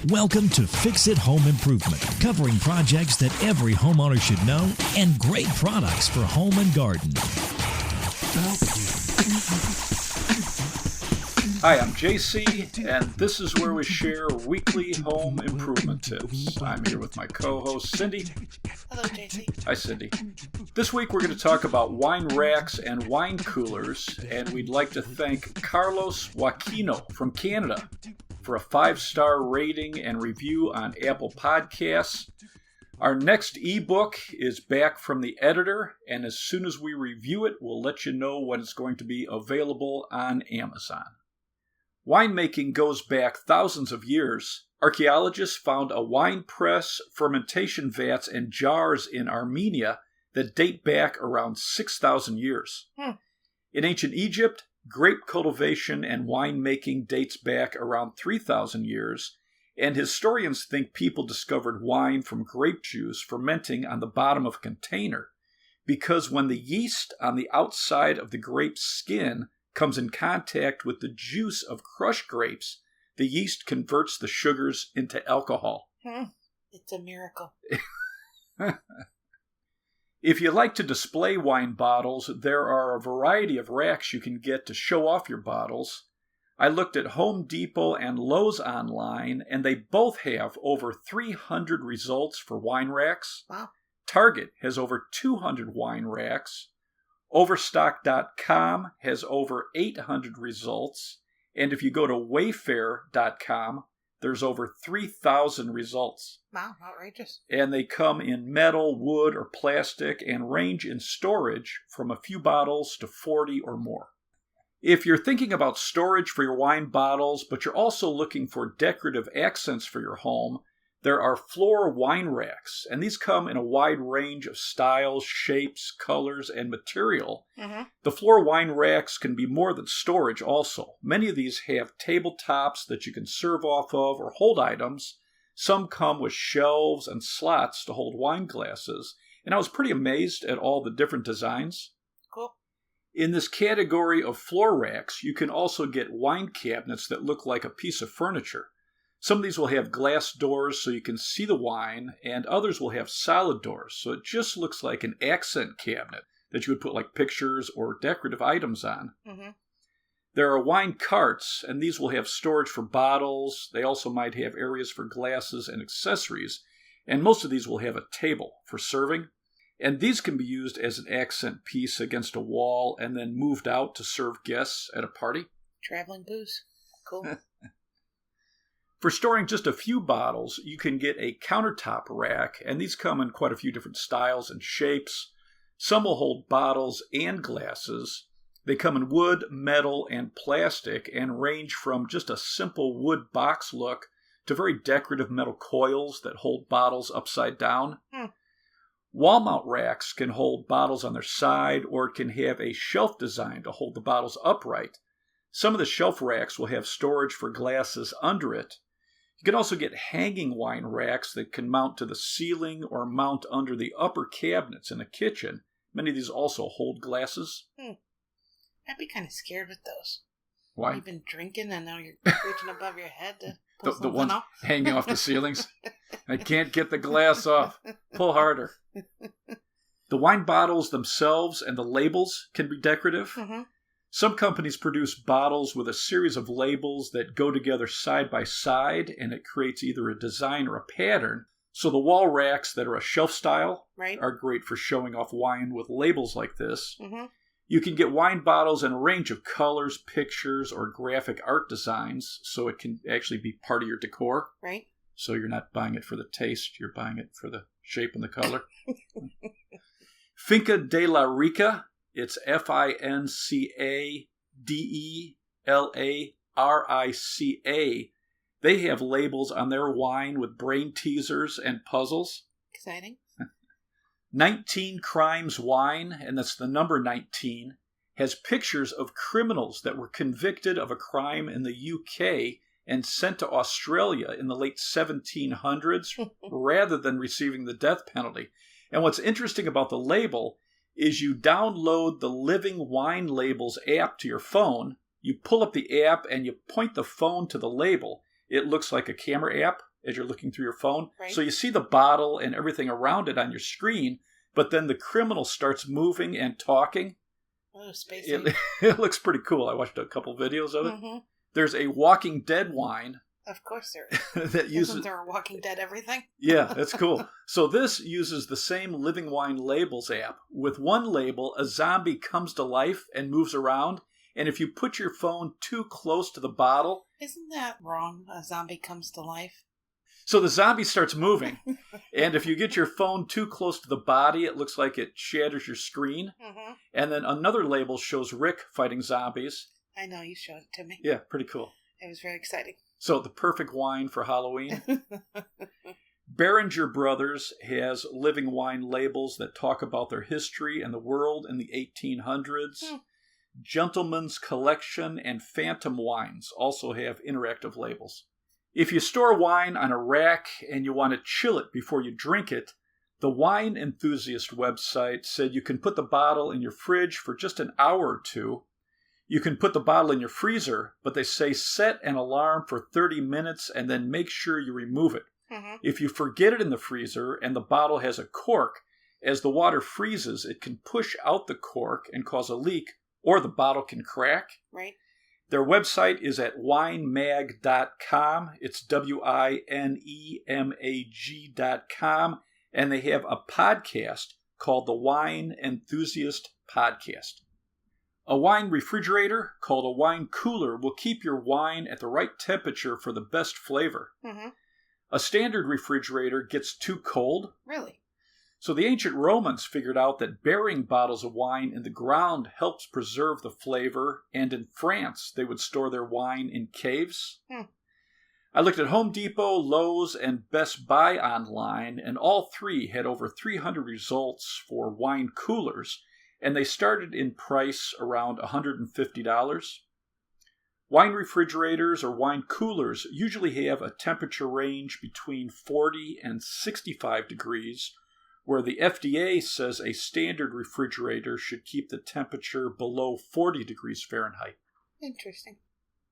Welcome to Fix It Home Improvement, covering projects that every homeowner should know and great products for home and garden. Hi, I'm JC, and this is where we share weekly home improvement tips. I'm here with my co-host, Cindy. Hello, JC. Hi, Cindy. This week we're going to talk about wine racks and wine coolers, and we'd like to thank Carlos Joaquino from Canada for a 5-star rating and review on Apple Podcasts. Our next ebook is back from the editor, and as soon as we review it, we'll let you know when it's going to be available on Amazon. Winemaking goes back thousands of years. Archaeologists found a wine press, fermentation vats, and jars in Armenia that date back around 6,000 years. In ancient Egypt, grape cultivation and winemaking dates back around 3,000 years, and historians think people discovered wine from grape juice fermenting on the bottom of a container, because when the yeast on the outside of the grape skin comes in contact with the juice of crushed grapes, the yeast converts the sugars into alcohol. It's a miracle. If you like to display wine bottles, there are a variety of racks you can get to show off your bottles. I looked at Home Depot and Lowe's online, and they both have over 300 results for wine racks. Wow. Target has over 200 wine racks. Overstock.com has over 800 results. And if you go to Wayfair.com, there's over 3,000 results. Wow, outrageous. And they come in metal, wood, or plastic and range in storage from a few bottles to 40 or more. If you're thinking about storage for your wine bottles, but you're also looking for decorative accents for your home, there are floor wine racks, and these come in a wide range of styles, shapes, colors, and material. The floor wine racks can be more than storage also. Many of these have tabletops that you can serve off of or hold items. Some come with shelves and slots to hold wine glasses, and I was pretty amazed at all the different designs. Cool. In this category of floor racks, you can also get wine cabinets that look like a piece of furniture. Some of these will have glass doors so you can see the wine, and others will have solid doors, so it just looks like an accent cabinet that you would put like pictures or decorative items on. There are wine carts, and these will have storage for bottles. They also might have areas for glasses and accessories, and most of these will have a table for serving. And these can be used as an accent piece against a wall and then moved out to serve guests at a party. Traveling booze. Cool. For storing just a few bottles, you can get a countertop rack, and these come in quite a few different styles and shapes. Some will hold bottles and glasses. They come in wood, metal, and plastic, and range from just a simple wood box look to very decorative metal coils that hold bottles upside down. Wall mount racks can hold bottles on their side, or it can have a shelf design to hold the bottles upright. Some of the shelf racks will have storage for glasses under it. You can also get hanging wine racks that can mount to the ceiling or mount under the upper cabinets in the kitchen. Many of these also hold glasses. I'd be kind of scared with those. Why? You've been drinking and now you're reaching above your head to pull The ones off. hanging off the ceilings. I can't get the glass off. Pull harder. The wine bottles themselves and the labels can be decorative. Some companies produce bottles with a series of labels that go together side by side, and it creates either a design or a pattern. So the wall racks that are a shelf style are great for showing off wine with labels like this. You can get wine bottles in a range of colors, pictures, or graphic art designs, so it can actually be part of your decor. Right. So you're not buying it for the taste, you're buying it for the shape and the color. Finca de la Rica. It's FINCADELARICA. They have labels on their wine with brain teasers and puzzles. Exciting. 19 Crimes Wine, and that's the number 19, has pictures of criminals that were convicted of a crime in the UK and sent to Australia in the late 1700s rather than receiving the death penalty. And what's interesting about the label is you download the Living Wine Labels app to your phone, you pull up the app and you point the phone to the label. It looks like a camera app. as you're looking through your phone. Right. So you see the bottle and everything around it on your screen, but then the criminal starts moving and talking. Oh, spacey. It looks pretty cool. I watched a couple videos of it. Mm-hmm. There's a Walking Dead wine. Of course there is. that uses. Isn't there a Walking Dead everything? Yeah, that's cool. So this uses the same Living Wine Labels app. With one label, a zombie comes to life and moves around. And if you put your phone too close to the bottle... Isn't that wrong? A zombie comes to life? So the zombie starts moving. And if you get your phone too close to the body, it looks like it shatters your screen. Mm-hmm. And then another label shows Rick fighting zombies. I know, you showed it to me. Yeah, pretty cool. It was very exciting. So the perfect wine for Halloween. Behringer Brothers has living wine labels that talk about their history and the world in the 1800s. Gentleman's Collection and Phantom Wines also have interactive labels. If you store wine on a rack and you want to chill it before you drink it, the Wine Enthusiast website said you can put the bottle in your fridge for just an hour or two. You can put the bottle in your freezer, but they say set an alarm for 30 minutes and then make sure you remove it. Mm-hmm. If you forget it in the freezer and the bottle has a cork, as the water freezes, it can push out the cork and cause a leak, or the bottle can crack. Right. Their website is at winemag.com. It's winemag.com. And they have a podcast called the Wine Enthusiast Podcast. A wine refrigerator called a wine cooler will keep your wine at the right temperature for the best flavor. Mm-hmm. A standard refrigerator gets too cold. Really? So the ancient Romans figured out that burying bottles of wine in the ground helps preserve the flavor, and in France they would store their wine in caves. I looked at Home Depot, Lowe's, and Best Buy online, and all three had over 300 results for wine coolers, and they started in price around $150. Wine refrigerators or wine coolers usually have a temperature range between 40 and 65 degrees, where the FDA says a standard refrigerator should keep the temperature below 40 degrees Fahrenheit. Interesting.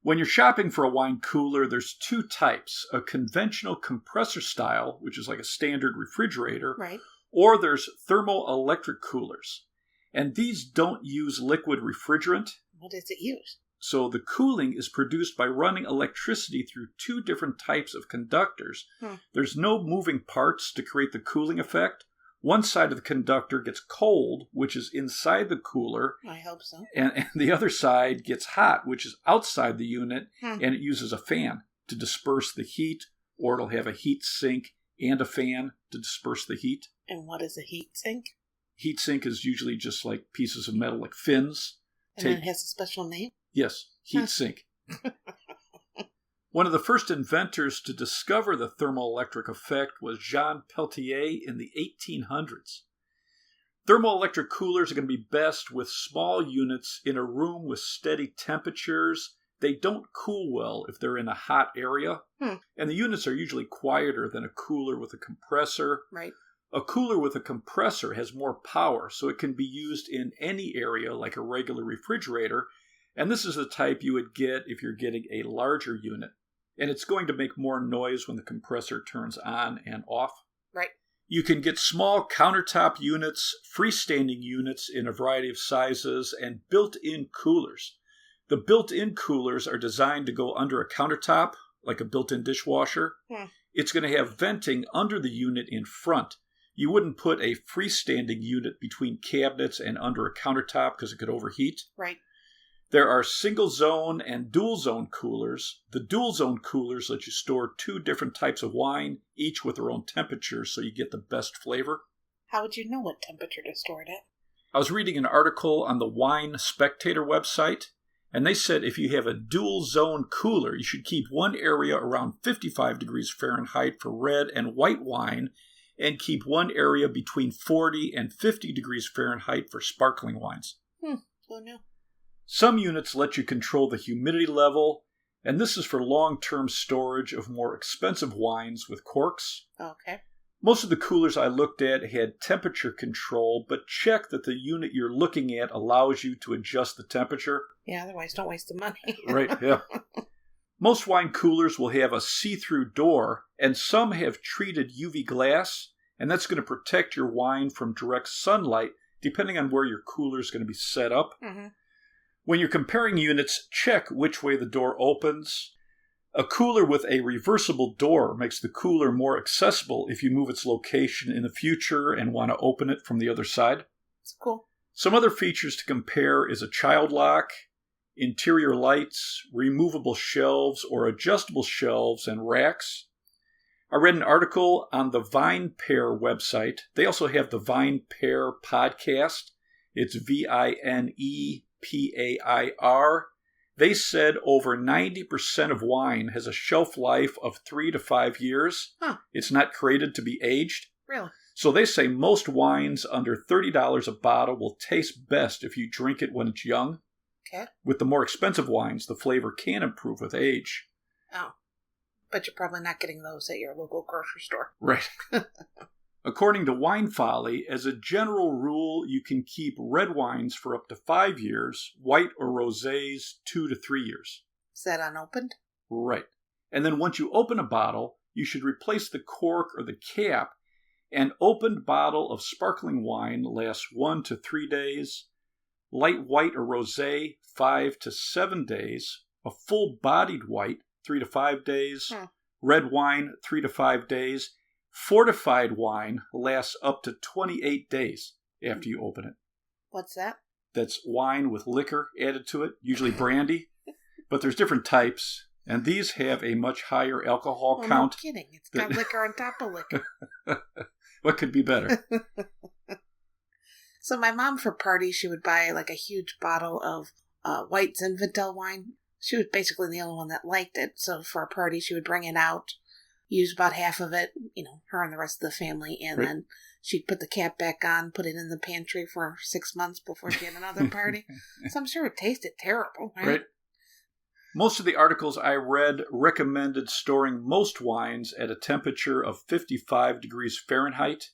When you're shopping for a wine cooler, there's two types: a conventional compressor style, which is like a standard refrigerator, Right. or there's thermoelectric coolers. And these don't use liquid refrigerant, What does it use? so the cooling is produced by running electricity through two different types of conductors. There's no moving parts to create the cooling effect. One side of the conductor gets cold, which is inside the cooler, I hope so. and the other side gets hot, which is outside the unit, and it uses a fan to disperse the heat, or it'll have a heat sink and a fan to disperse the heat. And what is a heat sink? Heat sink is usually just like pieces of metal, like fins. And then it has a special name? Yes, heat sink. One of the first inventors to discover the thermoelectric effect was Jean Peltier in the 1800s. Thermoelectric coolers are going to be best with small units in a room with steady temperatures. They don't cool well if they're in a hot area. And the units are usually quieter than a cooler with a compressor. Right. A cooler with a compressor has more power, so it can be used in any area like a regular refrigerator. And this is the type you would get if you're getting a larger unit. And it's going to make more noise when the compressor turns on and off. Right. You can get small countertop units, freestanding units in a variety of sizes, and built-in coolers. The built-in coolers are designed to go under a countertop, like a built-in dishwasher. It's going to have venting under the unit in front. You wouldn't put a freestanding unit between cabinets and under a countertop because it could overheat. Right. There are single zone and dual zone coolers. The dual zone coolers let you store two different types of wine, each with their own temperature, so you get the best flavor. How would you know what temperature to store it at? I was reading an article on the Wine Spectator website, and they said if you have a dual zone cooler, you should keep one area around 55 degrees Fahrenheit for red and white wine, and keep one area between 40 and 50 degrees Fahrenheit for sparkling wines. Oh no. Some units let you control the humidity level, and this is for long-term storage of more expensive wines with corks. Okay. Most of the coolers I looked at had temperature control, but check that the unit you're looking at allows you to adjust the temperature. Yeah, otherwise don't waste the money. Right, yeah. Most wine coolers will have a see-through door, and some have treated UV glass, and that's going to protect your wine from direct sunlight, depending on where your cooler is going to be set up. Mm-hmm. When you're comparing units, check which way the door opens. A cooler with a reversible door makes the cooler more accessible if you move its location in the future and want to open it from the other side. It's cool. Some other features to compare is a child lock, interior lights, removable shelves or adjustable shelves and racks. I read an article on the VinePair website. They also have the VinePair podcast. It's VinePair. They said over 90% of wine has a shelf life of 3 to 5 years. Huh. It's not created to be aged. Really? So they say most wines under $30 a bottle will taste best if you drink it when it's young. Okay. With the more expensive wines, the flavor can improve with age. Oh. But you're probably not getting those at your local grocery store. Right. According to Wine Folly, as a general rule, you can keep red wines for up to 5 years, white or rosés 2 to 3 years. Is that unopened? Right. And then once you open a bottle, you should replace the cork or the cap. An opened bottle of sparkling wine lasts 1 to 3 days, light white or rosé 5 to 7 days, a full-bodied white 3 to 5 days, red wine 3 to 5 days. Fortified wine lasts up to 28 days after you open it. What's that? That's wine with liquor added to it, usually brandy. But there's different types, and these have a much higher alcohol count. No kidding. It's got liquor on top of liquor. What could be better? So my mom, for parties, she would buy like a huge bottle of white Zinfandel wine. She was basically the only one that liked it. So for a party, she would bring it out, use about half of it, her and the rest of the family, and right. Then she'd put the cap back on, put it in the pantry for 6 months before she had another party. So I'm sure it tasted terrible, right? Right. Most of the articles I read recommended storing most wines at a temperature of 55 degrees Fahrenheit.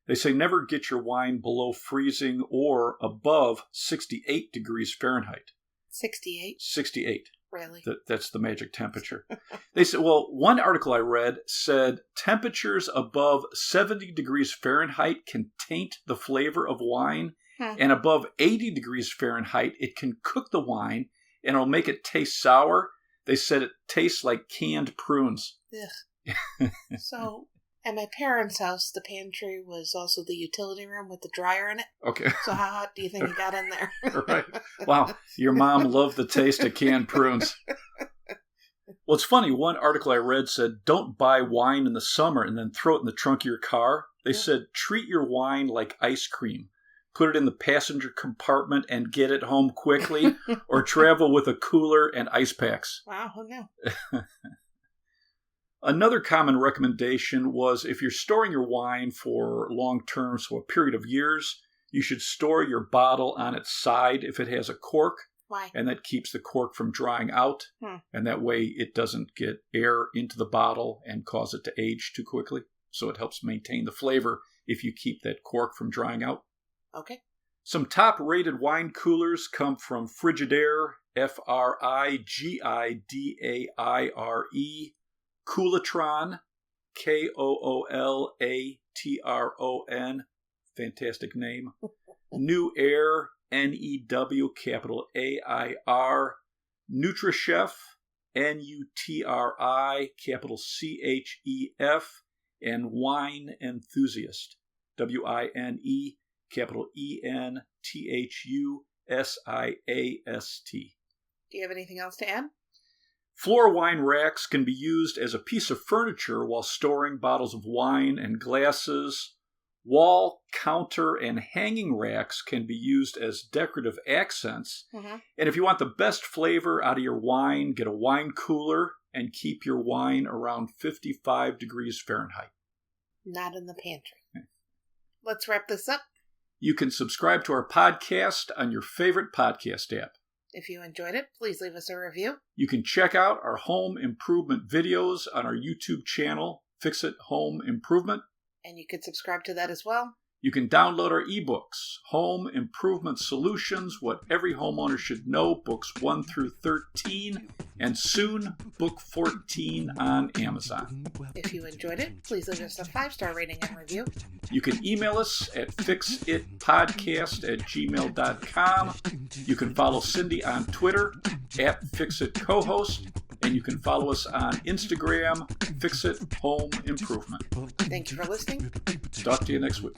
They say never get your wine below freezing or above 68 degrees Fahrenheit. 68? 68. Really? That's the magic temperature. They said, well, one article I read said temperatures above 70 degrees Fahrenheit can taint the flavor of wine, and above 80 degrees Fahrenheit, it can cook the wine, and it'll make it taste sour. They said it tastes like canned prunes. Ugh. So, at my parents' house, the pantry was also the utility room with the dryer in it. Okay. So how hot do you think it got in there? Right. Wow. Your mom loved the taste of canned prunes. Well, it's funny. One article I read said, don't buy wine in the summer and then throw it in the trunk of your car. They said, treat your wine like ice cream. Put it in the passenger compartment and get it home quickly, or travel with a cooler and ice packs. Wow, who knew? Another common recommendation was if you're storing your wine for long term, so a period of years, you should store your bottle on its side if it has a cork. Why? And that keeps the cork from drying out. And that way it doesn't get air into the bottle and cause it to age too quickly. So it helps maintain the flavor if you keep that cork from drying out. Okay. Some top-rated wine coolers come from Frigidaire, Frigidaire, Coolatron, Koolatron, fantastic name, New Air, NEW, capital AIR, NutriChef, NUTRI, capital CHEF, and Wine Enthusiast, WINE, capital ENTHUSIAST. Do you have anything else to add? Floor wine racks can be used as a piece of furniture while storing bottles of wine and glasses. Wall, counter, and hanging racks can be used as decorative accents. And if you want the best flavor out of your wine, get a wine cooler and keep your wine around 55 degrees Fahrenheit. Not in the pantry. Let's wrap this up. You can subscribe to our podcast on your favorite podcast app. If you enjoyed it, please leave us a review. You can check out our home improvement videos on our YouTube channel, Fix It Home Improvement. And you can subscribe to that as well. You can download our ebooks, Home Improvement Solutions, What Every Homeowner Should Know, books 1 through 13, and soon book 14 on Amazon. If you enjoyed it, please leave us a 5-star rating and review. You can email us at fixitpodcast@gmail.com. You can follow Cindy on Twitter at FixItCohost, and you can follow us on Instagram, Fixit Home Improvement. Thank you for listening. Talk to you next week.